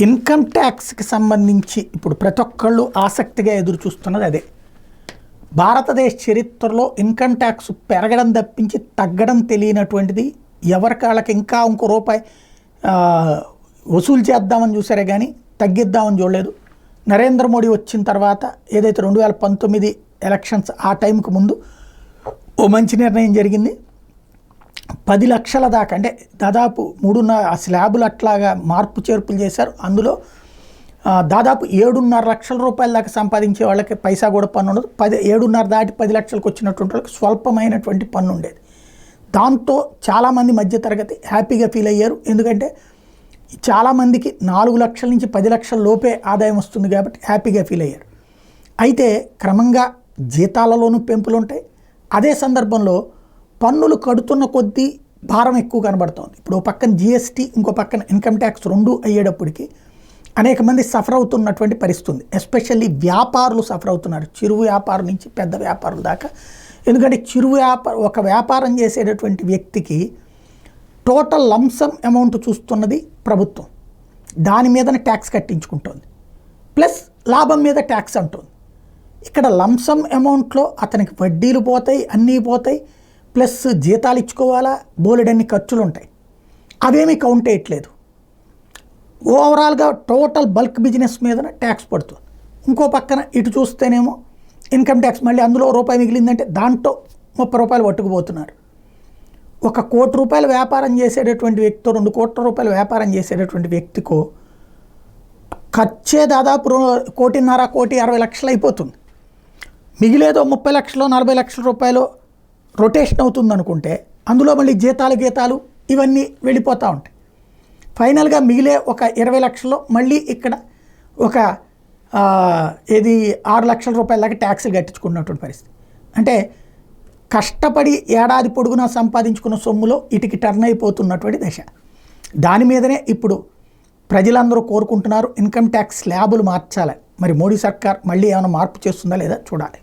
Income ట్యాక్స్కి సంబంధించి ఇప్పుడు ప్రతి ఒక్కళ్ళు ఆసక్తిగా ఎదురు చూస్తున్నది అదే. భారతదేశ చరిత్రలో ఇన్కమ్ ట్యాక్స్ పెరగడం తప్పించి తగ్గడం తెలియనటువంటిది. ఎవరికాళ్ళకి ఇంకా ఇంకో రూపాయి వసూలు చేద్దామని చూసారే కానీ తగ్గిద్దామని చూడలేదు. నరేంద్ర మోడీ వచ్చిన తర్వాత ఏదైతే 2019 ఎలక్షన్స్ ఆ టైంకి ముందు ఓ మంచి నిర్ణయం జరిగింది. 10 లక్షల దాకా అంటే దాదాపు 3.5 స్లాబులు అట్లాగా మార్పు చేర్పులు చేశారు. అందులో దాదాపు 7.5 లక్షల రూపాయల దాకా సంపాదించే వాళ్ళకి పైసా కూడా పన్ను ఉండదు. 7.5 దాటి 10 లక్షలకు వచ్చినటువంటి వాళ్ళకి స్వల్పమైనటువంటి పన్ను ఉండేది. దాంతో చాలామంది మధ్యతరగతి హ్యాపీగా ఫీల్ అయ్యారు. ఎందుకంటే చాలామందికి 4 లక్షల నుంచి 10 లక్షల లోపే ఆదాయం వస్తుంది కాబట్టి హ్యాపీగా ఫీల్ అయ్యారు. అయితే క్రమంగా జీతాలలోనూ పెంపులు ఉంటాయి. అదే సందర్భంలో పన్నులు కడుతున్న కొద్దీ భారం ఎక్కువ కనబడుతోంది. ఇప్పుడు పక్కన జిఎస్టీ, ఇంకో పక్కన ఇన్కమ్ ట్యాక్స్ రెండు అయ్యేటప్పటికి అనేక మంది సఫర్ అవుతున్నటువంటి పరిస్థితి ఉంది. ఎస్పెషల్లీ వ్యాపారులు సఫర్ అవుతున్నారు, చిరు వ్యాపారం నుంచి పెద్ద వ్యాపారుల దాకా. ఎందుకంటే ఒక వ్యాపారం చేసేటటువంటి వ్యక్తికి టోటల్ లంసమ్ అమౌంట్ చూస్తున్నది ప్రభుత్వం, దాని మీదనే ట్యాక్స్ కట్టించుకుంటుంది, ప్లస్ లాభం మీద ట్యాక్స్ అంటుంది. ఇక్కడ లంసమ్ అమౌంట్లో అతనికి వడ్డీలు పోతాయి, అన్నీ పోతాయి, ప్లస్ జీతాలు ఇచ్చుకోవాలా, బోలెడన్ని ఖర్చులు ఉంటాయి. అవేమీ కౌంట్ వేయట్లేదు. ఓవరాల్గా టోటల్ బల్క్ బిజినెస్ మీద ట్యాక్స్ పడుతుంది. ఇంకో పక్కన ఇటు చూస్తేనేమో ఇన్కమ్ ట్యాక్స్ మళ్ళీ అందులో రూపాయి మిగిలిందంటే దాంట్లో 30 రూపాయలు పట్టుకుపోతున్నారు. 1 కోటి రూపాయలు వ్యాపారం చేసేటటువంటి వ్యక్తితో 2 కోట్ల రూపాయలు వ్యాపారం చేసేటటువంటి వ్యక్తికో ఖర్చే దాదాపు 1.5 కోటి 60 లక్షలు అయిపోతుంది. మిగిలేదో 30 లక్షలు 40 లక్షల రూపాయలు రొటేషన్ అవుతుంది అనుకుంటే అందులో మళ్ళీ గీతాలు ఇవన్నీ వెళ్ళిపోతూ ఉంటాయి. ఫైనల్గా మిగిలే ఒక 20 లక్షల్లో మళ్ళీ ఇక్కడ ఒక 6 లక్షల రూపాయల దాకా ట్యాక్సులు కట్టించుకున్నటువంటి పరిస్థితి. అంటే కష్టపడి ఏడాది పొడుగునా సంపాదించుకున్న సొమ్ములో ఇటుకి టర్న్ అయిపోతున్నటువంటి దశ. దాని మీదనే ఇప్పుడు ప్రజలందరూ కోరుకుంటున్నారు ఇన్కమ్ ట్యాక్స్ స్లాబులు మార్చాలి. మరి మోడీ సర్కార్ మళ్ళీ ఏమైనా మార్పు చేస్తుందా లేదా చూడాలి.